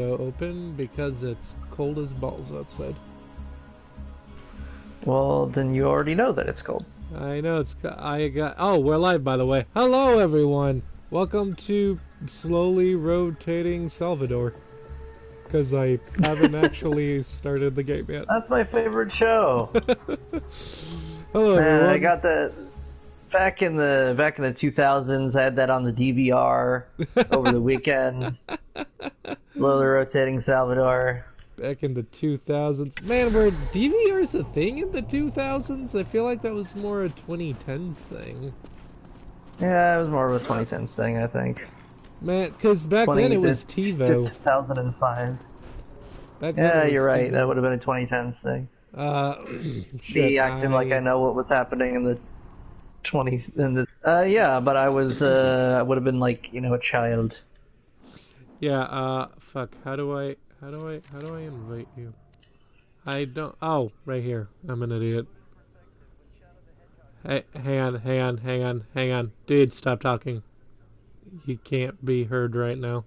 open because it's cold as balls outside. Well, then you already know that it's cold. I know oh, we're live, by the way. Hello, everyone. Welcome to Slowly Rotating Salvador. Because I haven't actually started the game yet. That's my favorite show. Hello, everyone. I got that back in the 2000s. I had that on the DVR over the weekend. Slowly Rotating Salvador. Back in the 2000s. Man, were DVRs a thing in the 2000s? I feel like that was more a 2010s thing. Yeah, it was more of a 2010s thing, I think. Man, because back then it was TiVo. 2005. Yeah, you're right. TiVo. That would have been a 2010s thing. Shit, acting like I know what was happening in the 20s. Yeah, but I was, I would have been like, a child. Yeah, fuck. How do I invite you? I don't. Oh, right here. I'm an idiot. Hey, hang on. Dude, stop talking. You can't be heard right now.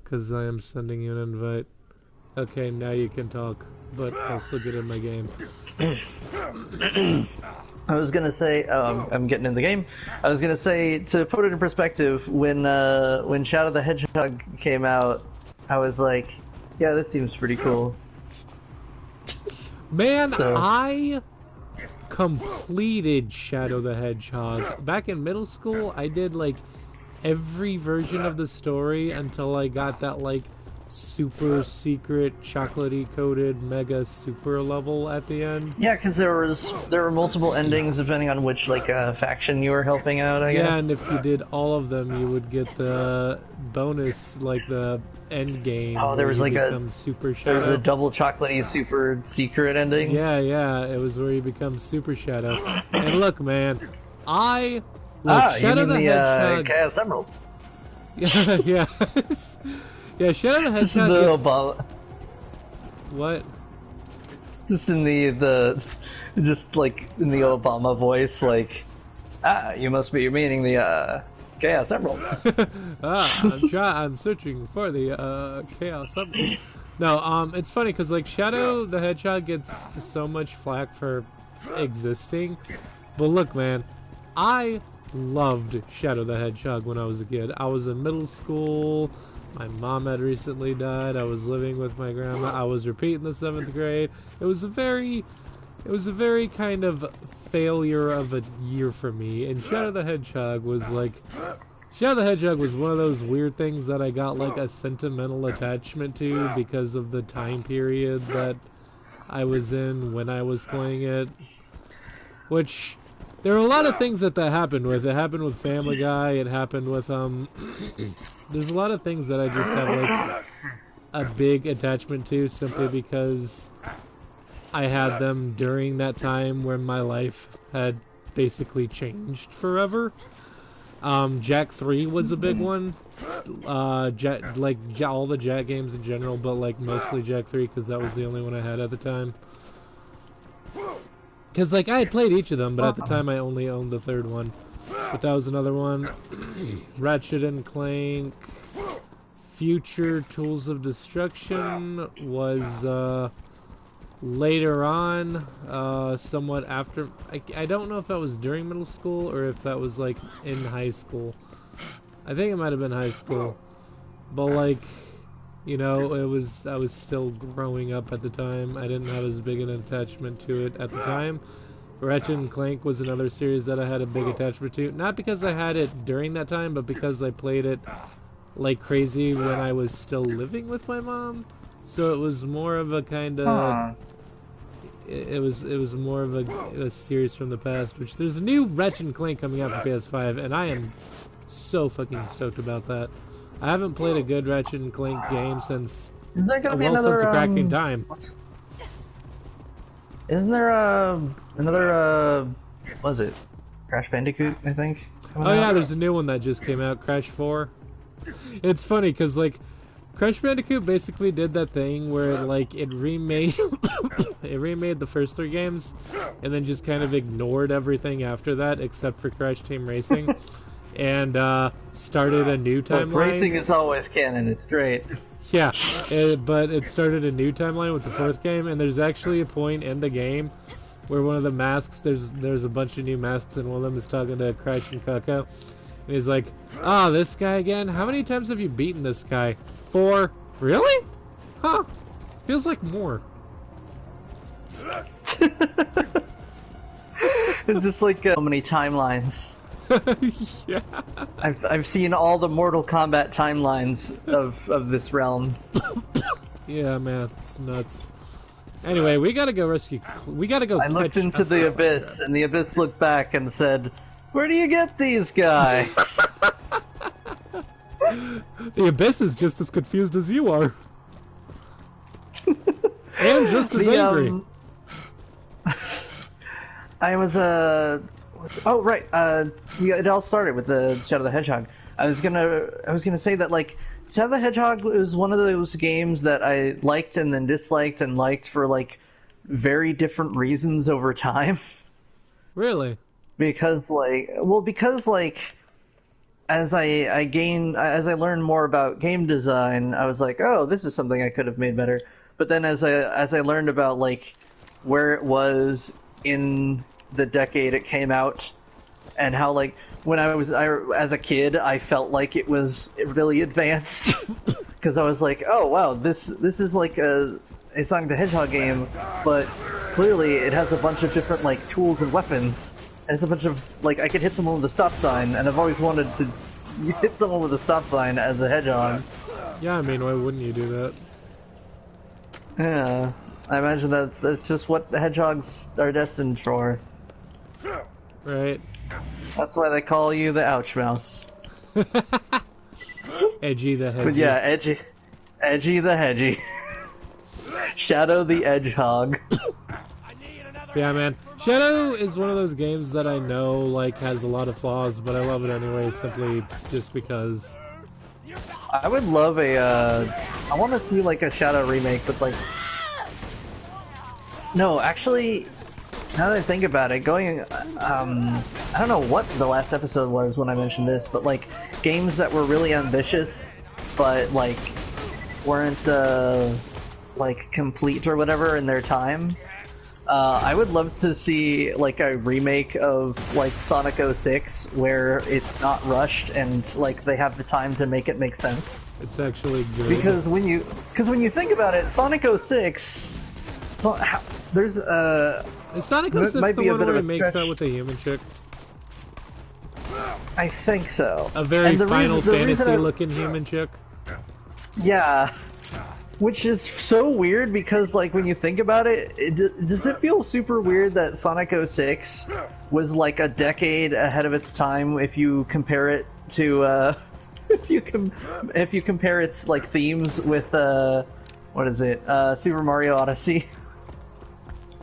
Because I am sending you an invite. Okay, now you can talk. But also get in my game. I was gonna say, I'm getting in the game. I was gonna say, to put it in perspective, when Shadow the Hedgehog came out, I was like, yeah, this seems pretty cool. Man, I completed Shadow the Hedgehog. Back in middle school, I did, like, every version of the story until I got that, like, super secret chocolatey coated mega super level at the end. Yeah, because there were multiple endings depending on which faction you were helping out, I guess. Yeah, and if you did all of them, you would get the bonus, like the end game. Oh, there was like super Shadow. There was a double chocolatey super secret ending. Yeah, it was where you become Super Shadow. And look, man, Shadow the Hedgehog. Chaos Emeralds. Yeah. Yeah, Shadow the Hedgehog Obama. What? Just in just like in the Obama voice, like, you must be meaning the Chaos Emeralds. I'm searching for the Chaos Emeralds. No, it's funny because like Shadow the Hedgehog gets so much flack for existing, but look, man, I loved Shadow the Hedgehog when I was a kid. I was in middle school. My mom had recently died. I was living with my grandma. I was repeating the 7th grade. It was a very kind of failure of a year for me. And Shadow the Hedgehog was one of those weird things that I got like a sentimental attachment to because of the time period that I was in when I was playing it. Which there are a lot of things that happened with. It happened with Family Guy. It happened with there's a lot of things that I just have like a big attachment to simply because I had them during that time when my life had basically changed forever. Jak 3 was a big one. All the Jak games in general, but like mostly Jak 3 because that was the only one I had at the time. Because, like, I had played each of them, but at the time I only owned the 3rd one. But that was another one. Ratchet and Clank. Future Tools of Destruction was, later on, somewhat after. I don't know if that was during middle school or if that was, like, in high school. I think it might have been high school. But, like, I was still growing up at the time. I didn't have as big an attachment to it at the time. Ratchet and Clank was another series that I had a big attachment to. Not because I had it during that time, but because I played it like crazy when I was still living with my mom. So it was more of a kind of... It was more of a series from the past. Which there's a new Ratchet and Clank coming out for PS5, and I am so fucking stoked about that. I haven't played a good Ratchet and Clank game since since a cracking time. Isn't there another what is it? Crash Bandicoot, I think. Yeah, there's a new one that just came out, Crash 4. It's funny because like Crash Bandicoot basically did that thing where it remade the first 3 games and then just kind of ignored everything after that except for Crash Team Racing. and started a new Look, timeline. racing is always canon. It's great. Yeah, but it started a new timeline with the 4th game, and there's actually a point in the game where one of the masks, there's a bunch of new masks, and one of them is talking to Crash and Coco, and he's like, "Ah, oh, this guy again? How many times have you beaten this guy? 4? Really? Huh? Feels like more." It's just like so many timelines. Yeah. I've seen all the Mortal Kombat timelines of this realm. Yeah, man, it's nuts. Anyway, we gotta go rescue. We gotta go. I looked into the abyss, and the abyss looked back and said, "Where do you get these guys?" The abyss is just as confused as you are, and just as angry. I was oh right, it all started with the Shadow the Hedgehog. I was gonna say that like Shadow the Hedgehog was one of those games that I liked and then disliked and liked for like very different reasons over time. Really? Because as I learned more about game design, I was like, oh, this is something I could have made better. But then as I learned about like where it was in the decade it came out, and how like when as a kid I felt like it was really advanced because I was like, oh wow, this is like a Sonic the Hedgehog game, but clearly it has a bunch of different like tools and weapons, and it's a bunch of like I could hit someone with a stop sign, and I've always wanted to hit someone with a stop sign as a hedgehog. Yeah, I mean, why wouldn't you do that? Yeah, I imagine that's just what the hedgehogs are destined for. Right. That's why they call you the Ouch Mouse. Edgy the Hedgy. But yeah, edgy the Hedgy. Shadow the Edgehog. Yeah, man. Shadow is one of those games that I know like has a lot of flaws, but I love it anyway, simply just because. I would love I want to see like a Shadow remake, but like, no, actually, now that I think about it, I don't know what the last episode was when I mentioned this, but like games that were really ambitious, but like weren't like complete or whatever in their time. I would love to see like a remake of like Sonic 06 where it's not rushed and like they have the time to make it make sense. It's actually good. Because when you think about it, Sonic 06, there's is Sonic 06 the one where he makes out with a human chick? I think so. A very Final Fantasy looking human chick? Yeah. Which is so weird because, like, when you think about it, does it feel super weird that Sonic 06 was like a decade ahead of its time if you compare it to, if you compare its like themes with what is it, Super Mario Odyssey?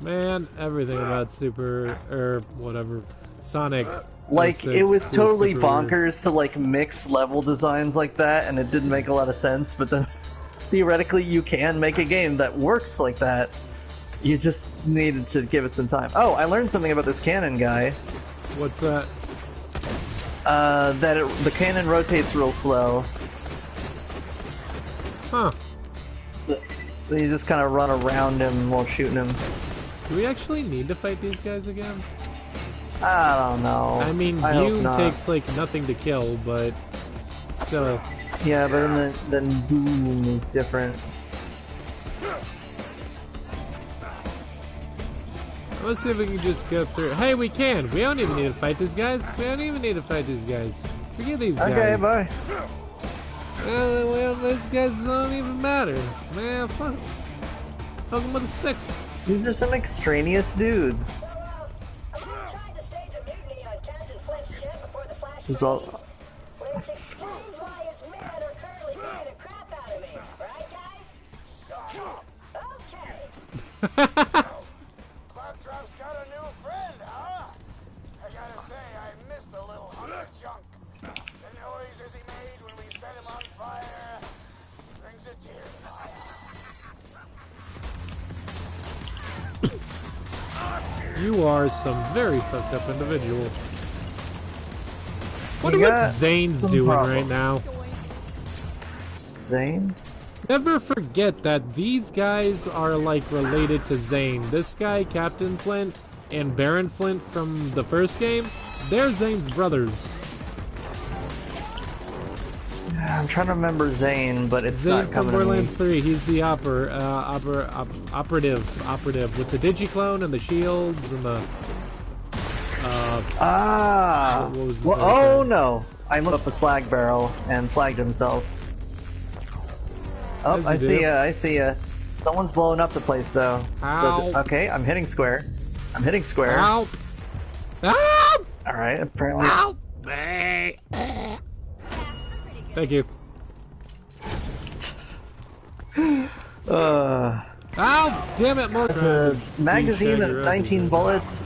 Man, everything about Sonic. Like, it was totally bonkers weird. to like mix level designs like that, and it didn't make a lot of sense. But then, theoretically, you can make a game that works like that. You just needed to give it some time. Oh, I learned something about this cannon guy. What's that? The cannon rotates real slow. Huh. So you just kind of run around him while shooting him. Do we actually need to fight these guys again? I don't know. I mean, View takes like nothing to kill, but still. Yeah, but then Boom is different. Let's see if we can just go through. Hey, we can! We don't even need to fight these guys. We don't even need to fight these guys. Forget these guys. Okay, bye. Well, those guys don't even matter. Man, fuck them with a stick. These are some extraneous dudes. This is all... Which explains why his men are currently beating the crap out of me, right, guys? Okay. So, Claptrap's got a new friend, huh? I gotta say, I missed the little hunk of junk. The noises he made when we set him on fire brings a tear to my eye. You are some very fucked up individual. Wonder what Zane's some doing problems. right now. Zane? Never forget that these guys are like related to Zane. This guy, Captain Flint, and Baron Flint from the first game, they're Zane's brothers. I'm trying to remember Zane, but it's Zane not from coming to me. Borderlands 3, he's the operative with the digiclone and the shields and the what was the Well, third oh guy? no! I looked up a slag barrel and flagged himself. Oh, As you I do. see ya, I see ya. Someone's blowing up the place though. Ow. Okay, I'm hitting square. I'm hitting square. Ow! Ow! Alright, apparently. Ow! Thank you. Ow! Damn it, more The magazine of 19 bullets,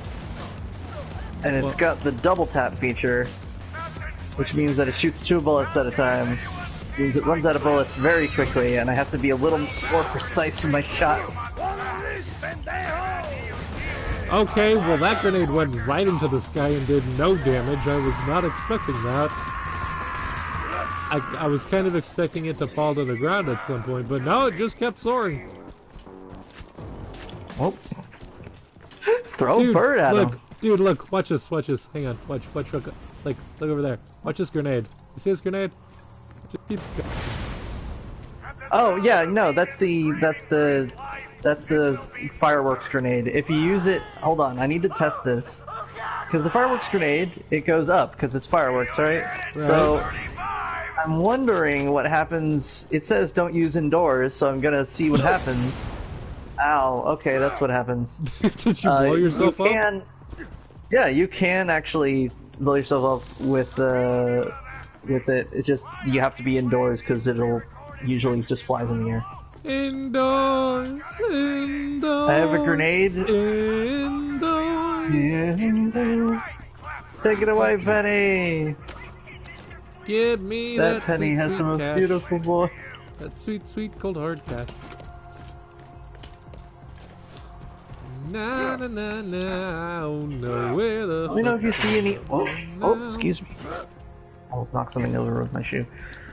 and it's Well- got the double tap feature, which means that it shoots 2 bullets at a time. Means it runs out of bullets very quickly, and I have to be a little more precise in my shot. Okay, well that grenade went right into the sky and did no damage. I was not expecting that. I was kind of expecting it to fall to the ground at some point, but no, it just kept soaring. Oh. Throw a bird at look, him. dude, look, watch this, Hang on, watch, look over there. Watch this grenade. You see this grenade? Just keep going. Oh yeah, no, that's the fireworks grenade. If you use it, hold on, I need to test this. Because the fireworks grenade, it goes up because it's fireworks, right? So I'm wondering what happens. It says don't use indoors, so I'm gonna see what happens. Ow. Okay, that's what happens. Did you blow yourself you up? can, yeah, you can actually blow yourself up with it. It's just you have to be indoors because it'll usually just flies in the air. Indoors. I have a grenade. Indoors. Take it away, Penny. Give me That that Penny sweet, has sweet the most cash. beautiful voice. That sweet, sweet cold hard cash. Na na na na. I don't know where the. Let me know if you see any. Oh, now. excuse me. Almost knocked something over with my shoe.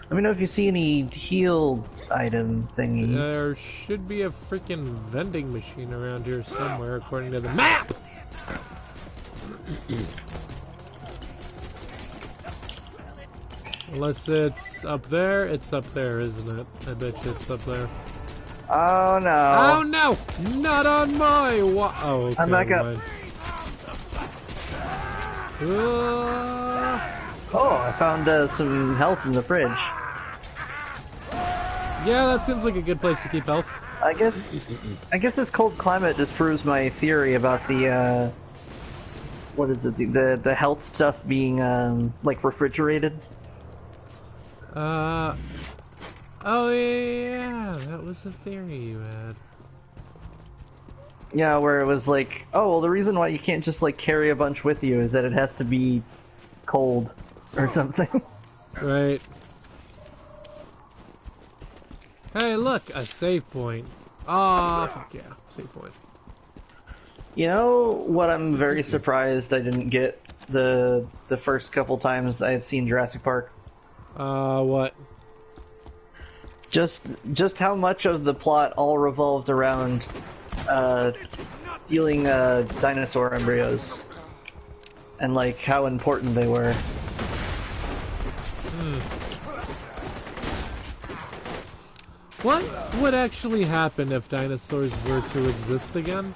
Let me know if you see any heal item thingies. There should be a freaking vending machine around here somewhere, according to the map. Unless it's up there, isn't it? I bet you it's up there. Oh no! Oh no! Not on my oh, okay, I'm back up. never mind. Oh, I found some health in the fridge. Yeah, that seems like a good place to keep health. I guess this cold climate just proves my theory about the what is it? The health stuff being like refrigerated. Oh yeah, that was the theory you had. Yeah, where it was like, oh well, the reason why you can't just like carry a bunch with you is that it has to be cold or something. Right. Hey, look, a save point. Ah, fuck yeah, save point. You know what? I'm very surprised I didn't get the first couple times I had seen Jurassic Park. What? Just how much of the plot all revolved around stealing dinosaur embryos, and like how important they were. What would actually happen if dinosaurs were to exist again?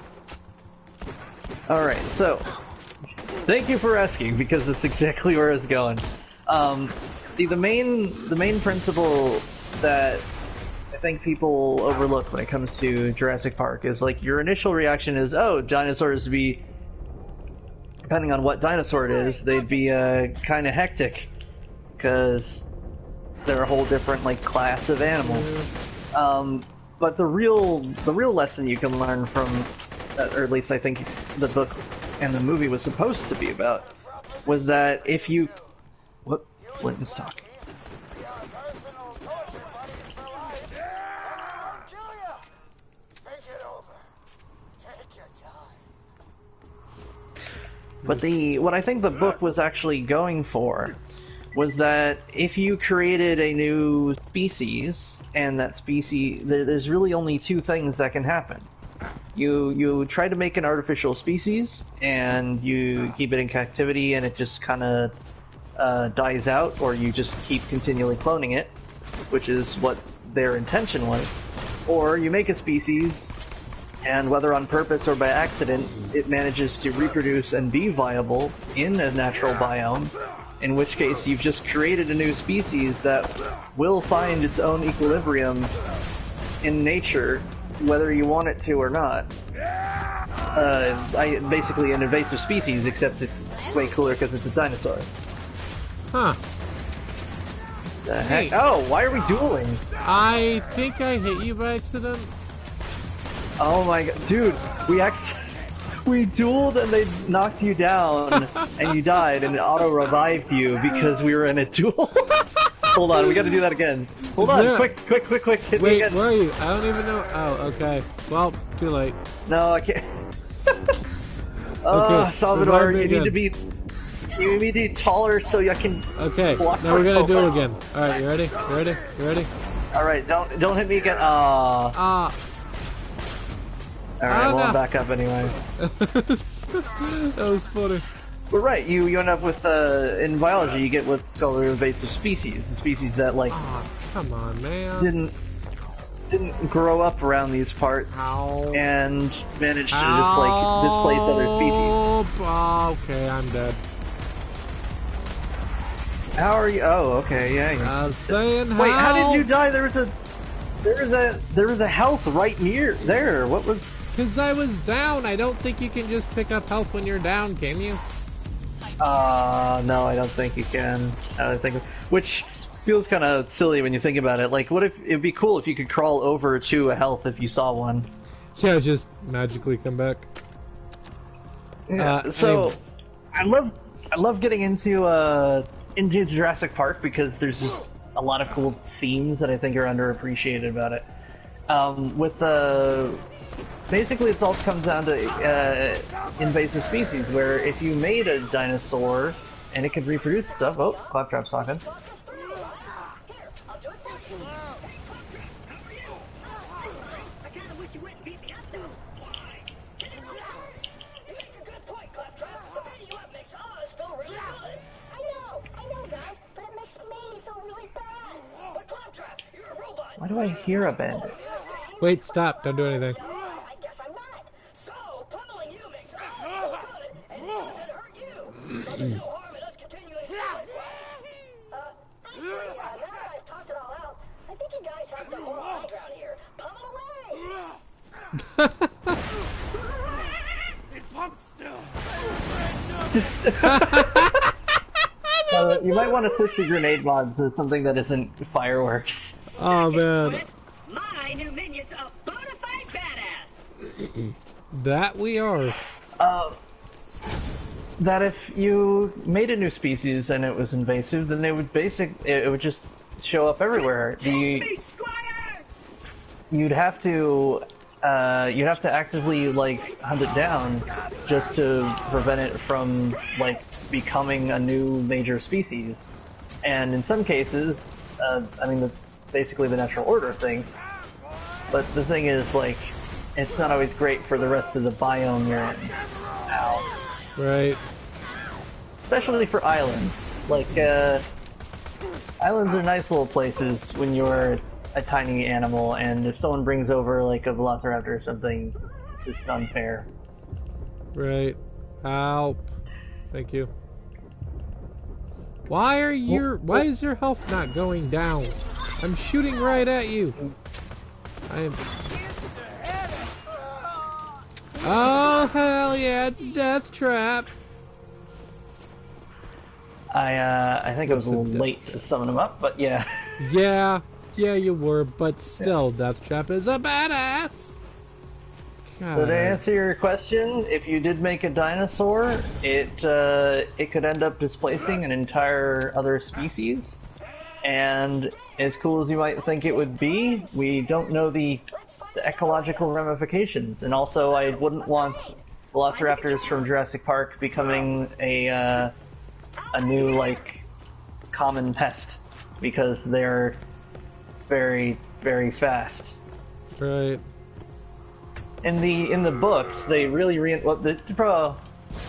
Alright, so, thank you for asking, because that's exactly where it's going. See, the main principle that I think people overlook when it comes to Jurassic Park is, like, your initial reaction is, oh, dinosaurs would be, depending on what dinosaur it is, they'd be, kinda hectic, because they're a whole different, like, class of animal. But the real lesson you can learn from, or at least I think the book and the movie was supposed to be about, was that if you... What? Flint is talking. We are personal torture buddies for life, and we won't kill you. Think it over. Take your time. But what I think the book was actually going for was that if you created a new species, and that species, there's really only two things that can happen. You try to make an artificial species, and you keep it in captivity, and it just kind of dies out, or you just keep continually cloning it, which is what their intention was. Or you make a species, and whether on purpose or by accident, it manages to reproduce and be viable in a natural biome, in which case you've just created a new species that will find its own equilibrium in nature, whether you want it to or not. Basically an invasive species, except it's way cooler because it's a dinosaur. Huh. The heck? Hey. Oh, why are we dueling? I think I hit you by accident. Oh my god, dude, we dueled and they knocked you down and you died and it auto-revived you because we were in a duel. Hold on, we gotta do that again. Hold on, Yeah. quick, hit me Wait, again. where are you? I don't even know. Oh, okay. Well, too late. No, I can't. Okay, Salvador, revive me you need to be taller so you can Okay, block now we're gonna my do it focus. again. Alright, you ready? You ready? You ready? Alright, don't hit me again. Ah. Alright, Oh, well, I'm no. back up anyway. That was funny. But right, you end up with, in biology, you get what's called an invasive species. The species that, like, Oh, come on, man. didn't grow up around these parts Ow. and managed to just, like, displace other species. Oh, okay, I'm dead. How are you? Oh, okay, yeah. I was saying Wait, how did you die? There was a health right near there. What was? Because I was down. I don't think you can just pick up health when you're down, can you? No, I don't think you can. I don't think, which feels kind of silly when you think about it. Like, what if it'd be cool if you could crawl over to a health if you saw one? Yeah, just magically come back. Yeah. So, anyway. I love getting into Jurassic Park because there's just a lot of cool themes that I think are underappreciated about it. With basically it all comes down to invasive species, where if you made a dinosaur and it could reproduce stuff. Oh, Claptrap's talking. Walk us through, huh? Here, I'll do it for you. I kinda wish you wouldn't beat me up though. You make a good point, Claptrap. Beating you up makes us feel really good. I know, guys, but it makes me feel really bad. But Claptrap, you're a robot. Why do I hear a bandit? Wait, stop. Don't do anything. I guess I'm not. So, pummeling you makes us feel good and doesn't hurt you. So there's no harm in us continuing to do it, right? Actually, now that I've talked it all out, I think you guys have the moral high ground here. Pummel away! It pumps still. You might want to switch the grenade mod to something that isn't fireworks. Oh, man. My new minion's a bona fide badass. That we are. That if you made a new species and it was invasive, then they would it would just show up everywhere. Me, Squire! You'd have to actively like hunt it down just to prevent it from like becoming a new major species. And in some cases, I mean, that's basically the natural order of things. But the thing is, like, it's not always great for the rest of the biome you're in. Ow. Right. Especially for islands. Like, islands are nice little places when you're a tiny animal, and if someone brings over, like, a velociraptor or something, it's just unfair. Right. Help. Thank you. Why is your health not going down? I'm shooting right at you. I am. Oh hell yeah! It's Death Trap. I think I was a little late to summon him up, but yeah. Yeah, you were, but still, Death Trap is a badass. So to answer your question, if you did make a dinosaur, it could end up displacing an entire other species. And as cool as you might think it would be, we don't know the ecological ramifications. And also, I wouldn't want velociraptors from Jurassic Park becoming a new, like, common pest because they're very, very fast. Right. In the books, they really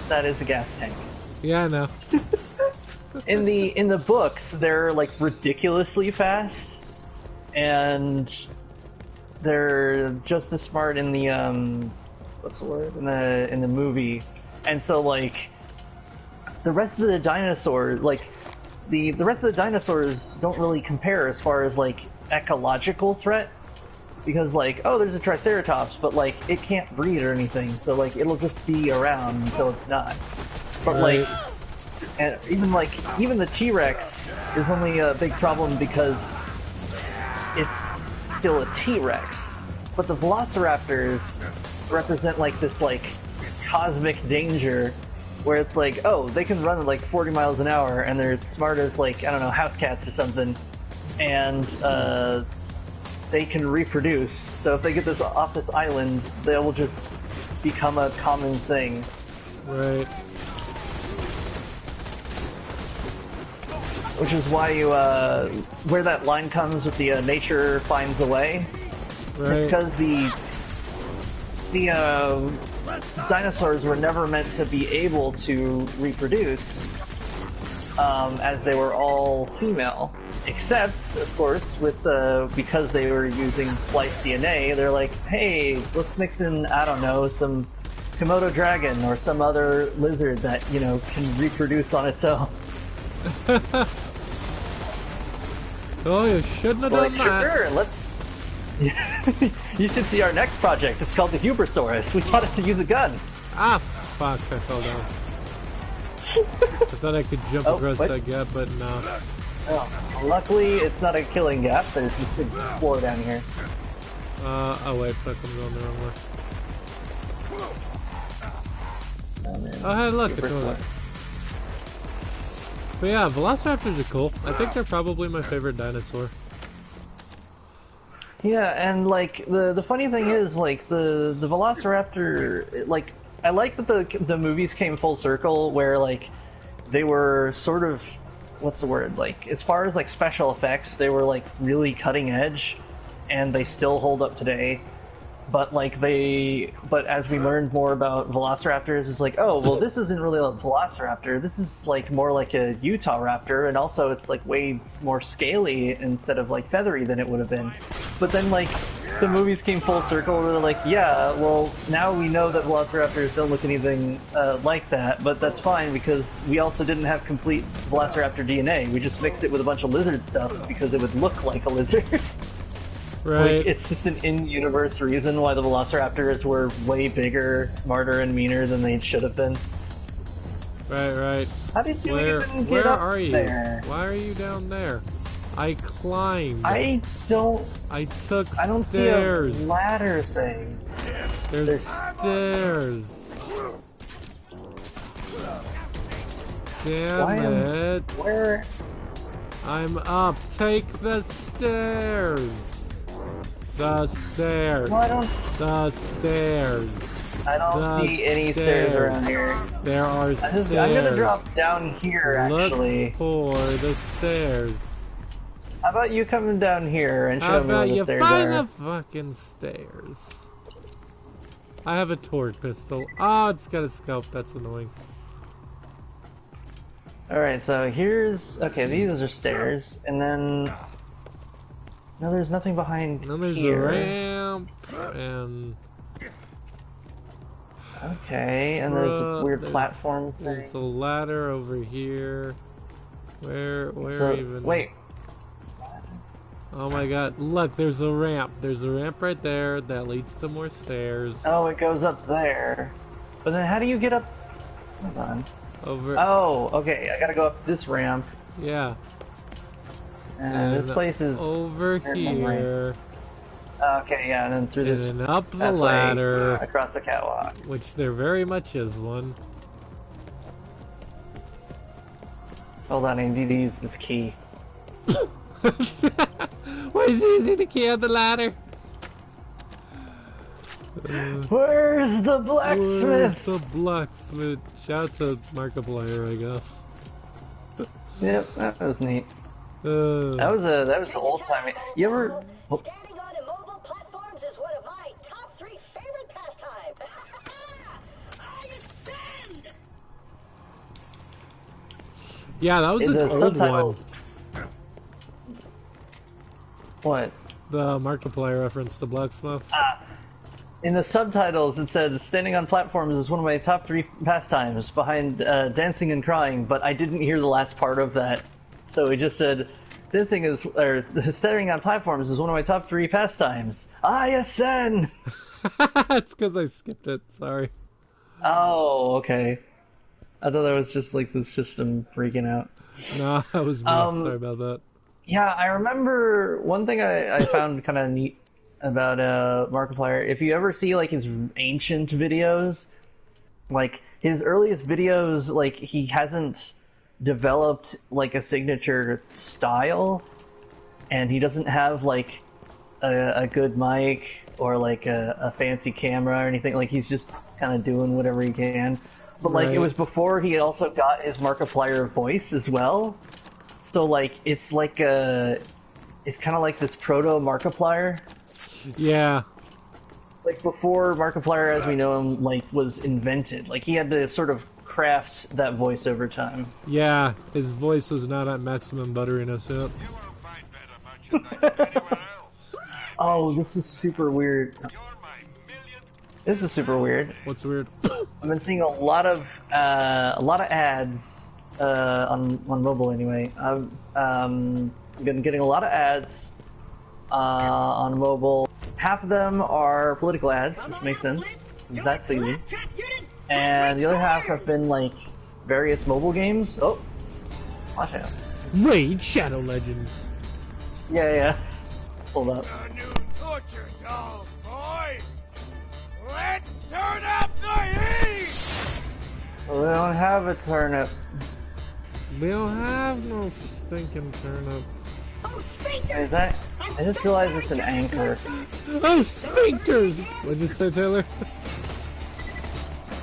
that is a gas tank. Yeah, I know. In the books, they're like ridiculously fast, and they're just as smart in the what's the word in the movie, and so like the rest of the dinosaurs, like the rest of the dinosaurs don't really compare as far as like ecological threat. Because, like, oh, there's a Triceratops, but, like, it can't breed or anything, so, like, it'll just be around until it's not. But, Right. like, and even the T-Rex is only a big problem because it's still a T-Rex. But the Velociraptors represent, like, this, like, cosmic danger where it's like, oh, they can run at, like, 40 miles an hour, and they're smart as, like, I don't know, house cats or something. And, they can reproduce, so if they get this off this island, they will just become a common thing. Right. Which is why you, where that line comes with the nature finds a way. Right. It's because the dinosaurs were never meant to be able to reproduce, as they were all female. Except, of course, with because they were using spliced DNA, they're like, hey, let's mix in, I don't know, some Komodo dragon or some other lizard that, you know, can reproduce on its own. Oh, you shouldn't have We're done like, that. sure, let's... You should see our next project. It's called the Hubersaurus. We taught it to use a gun. Ah, fuck, I fell down. I thought I could jump across what? that gap, but no. Oh, luckily, it's not a killing gap. There's just a floor down here. Oh wait, fuck, I'm going the wrong way. Oh, hey, look, it's over there. But yeah, Velociraptors are cool. I think they're probably my favorite dinosaur. Yeah, and like the funny thing is, like the Velociraptor, like I like that the movies came full circle where like they were sort of, what's the word, like as far as like special effects, they were like really cutting edge, and they still hold up today. But like but as we learned more about Velociraptors, it's like, oh well, this isn't really a Velociraptor. This is like more like a Utah Raptor, and also it's like way more scaly instead of like feathery than it would have been. But then like the movies came full circle, and they're like, yeah, well now we know that Velociraptors don't look anything like that, but that's fine because we also didn't have complete Velociraptor DNA. We just mixed it with a bunch of lizard stuff because it would look like a lizard. Right. Like, it's just an in-universe reason why the Velociraptors were way bigger, smarter, and meaner than they should have been. Right. How did you even get Where up are you? there? Why are you down there? I climbed. I don't stairs. see a ladder thing. There's stairs. Damn it. Where? I'm up. Take the stairs. The stairs. No, I don't see any stairs around here. There are stairs. I'm gonna drop down here, actually. Look for the stairs. How about you coming down here and How show me where about the you stairs find are? the fucking stairs? I have a torque pistol. Oh, it's got a scope. That's annoying. Alright, so here's... Okay, these are stairs, and then... No, there's nothing behind And then there's here. a ramp, and... Okay, and there's a weird platform thing. There's a ladder over here. Where So, even? wait. Oh my god, look, there's a ramp. There's a ramp right there that leads to more stairs. Oh, it goes up there. But then how do you get up? Hold on. Over. Oh, okay, I gotta go up this ramp. Yeah. And this place is... over here. Okay, yeah, and then through this... And then up the pathway ladder. across the catwalk. Which there very much is one. Hold on, I need to use this key. Why is he using the key on the ladder? Where's the blacksmith? Where's the blacksmith? Shout out to Markiplier, I guess. Yep, that was neat. Uh, That was the old time. You ever? Oh, Standing on immobile platforms is one of my top 3 favorite pastimes. I ascend! yeah, that was in an the old subtitles. one. What? The Markiplier reference to Blacksmith. In the subtitles, it said, "Standing on platforms is one of my top 3 pastimes, behind dancing and crying." But I didn't hear the last part of that, so it just said, "Standing on platforms is one of my top 3 pastimes. I ascend." It's because I skipped it. Sorry. Oh, okay. I thought that was just like the system freaking out. No, that was me. Sorry about that. Yeah, I remember one thing I found kind of neat about Markiplier. If you ever see like his ancient videos, like his earliest videos, like he hasn't developed like a signature style, and he doesn't have like a good mic or like a fancy camera or anything. Like he's just kind of doing whatever he can. But like it Right. was before he also got his Markiplier voice as well. So like it's kind of like this proto Markiplier. Yeah. Like before Markiplier as we know him like was invented. Like he had to sort of craft that voice over time. Yeah. His voice was not at maximum butteriness yet. You won't find better merchandise anywhere else. Oh, this is super weird. You're my millionth. This is super weird. What's weird? I've been seeing a lot of ads on mobile anyway. I've been getting a lot of ads on mobile. Half of them are political ads, which makes sense. That's easy. And the other half have been like various mobile games. Oh, watch out! Raid Shadow Legends. Yeah. Hold up. The new torture dolls, boys! Let's turn up the heat! We don't have a turnip. We don't have no stinking turnip. Oh, Sphincter! Is that? I just realized it's an anchor. Oh, sphincters! What'd you say, Taylor?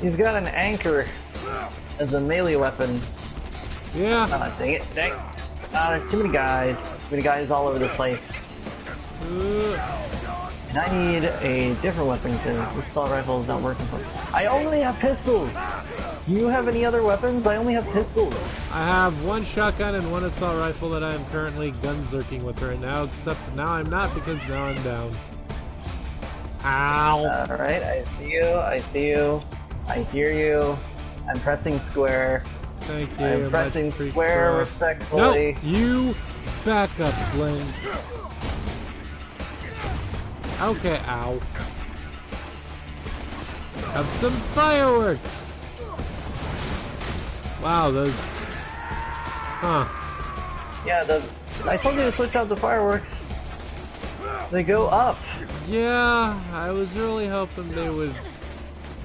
He's got an anchor as a melee weapon. Yeah. Dang it. There's too many guys. Too many guys all over the place. And I need a different weapon because this assault rifle is not working for me. I only have pistols! Do you have any other weapons? I only have pistols. I have one shotgun and one assault rifle that I am currently gun-zerking with right now, except now I'm not because now I'm down. Ow! Alright, I see you. I hear you. I'm pressing square. Thank you. I'm much pressing appreciated. square No, respectfully. you back up, Flint. Okay, ow. Have some fireworks! Wow, those... Huh. Yeah, I told you to switch out the fireworks. They go up. Yeah, I was really hoping they would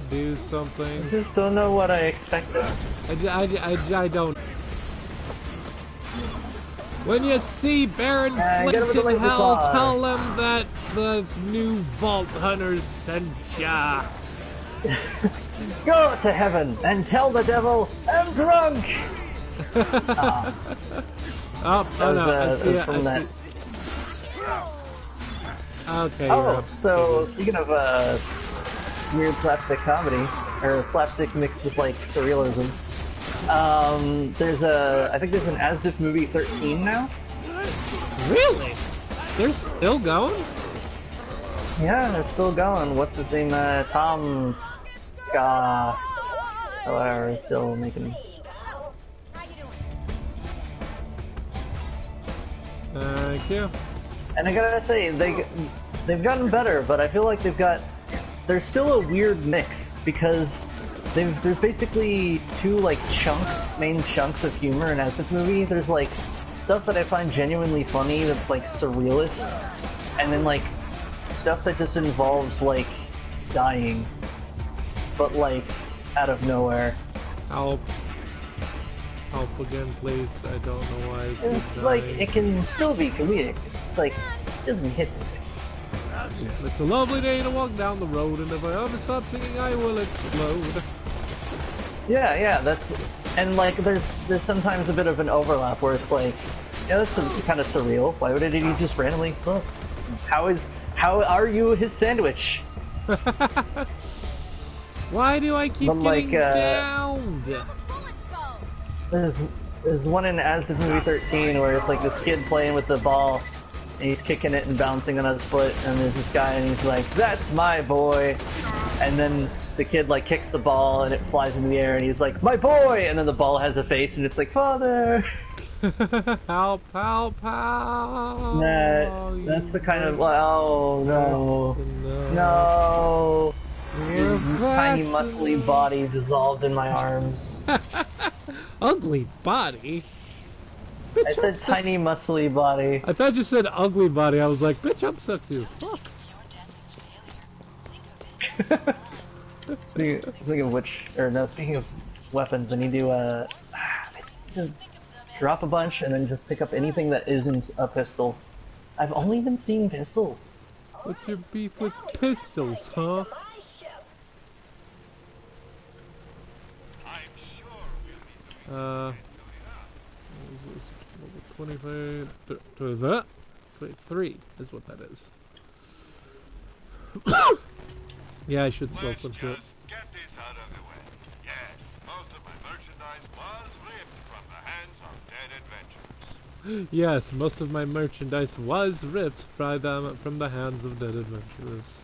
do I something. just don't know what I expected. I don't. When you see Baron Get him Flint with the in laser hell, claw. tell him that the new Vault Hunters sent ya. Go to heaven and tell the devil I'm drunk. Oh no, I see it. from that. Okay, you're Oh, up. so speaking of weird slapstick comedy, or slapstick mixed with like surrealism, I think there's an As If movie 13 now. Really? They're still going? Yeah, they're still going. What's his name? Tom Ska. However, is still making. Thank you. And I gotta say, they've gotten better, but I feel like there's still a weird mix because there's basically two like main chunks of humor in this movie. There's like stuff that I find genuinely funny that's like surrealist, and then like stuff that just involves like dying, but like out of nowhere. Help again, please. I don't know why I keep It's like dying. it can still be comedic. It's like it doesn't hit me. It's a lovely day to walk down the road, and if I ever stop singing, I will explode. Yeah, that's And like, there's sometimes a bit of an overlap where it's like, yeah, that's kind of surreal. Why would he just randomly? Oh, how are you his sandwich? Why do I keep But, like, getting downed? There's one in As This Movie 13 where it's like this kid playing with the ball, and he's kicking it and bouncing on his foot, and there's this guy and he's like, "That's my boy," and then the kid like kicks the ball and it flies into the air, and he's like, "My boy," and then the ball has a face and it's like, "Father." Help, help, help! That's the kind of oh no. His tiny muscly body dissolved in my arms. Ugly body? I Bitch, said tiny muscly body. I thought you said ugly body. I was like, bitch, I'm sexy as fuck. Speaking of which, or no, speaking of weapons, I need to just drop a bunch and then just pick up anything that isn't a pistol. I've only been seeing pistols. What's your beef with pistols, huh? What is this? Level 25 that 23 is what that is. Yeah, I should sell some shit. Get this out of the way. Yes, most of my merchandise was ripped from the hands of dead adventurers. Yes, most of my merchandise was ripped from the hands of dead adventurers.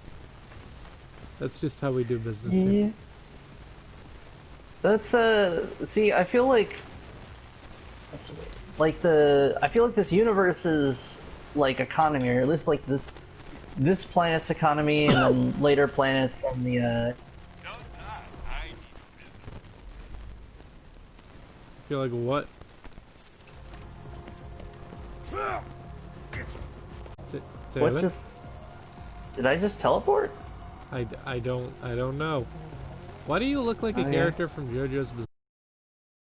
That's just how we do business here. Yeah. That's see, I feel like I feel like this universe's like economy, or at least like this planet's economy, and then later planets on the I need I feel like what? What just, did I just teleport? I don't know. Why do you look like a Oh, yeah. character from JoJo's Bizarre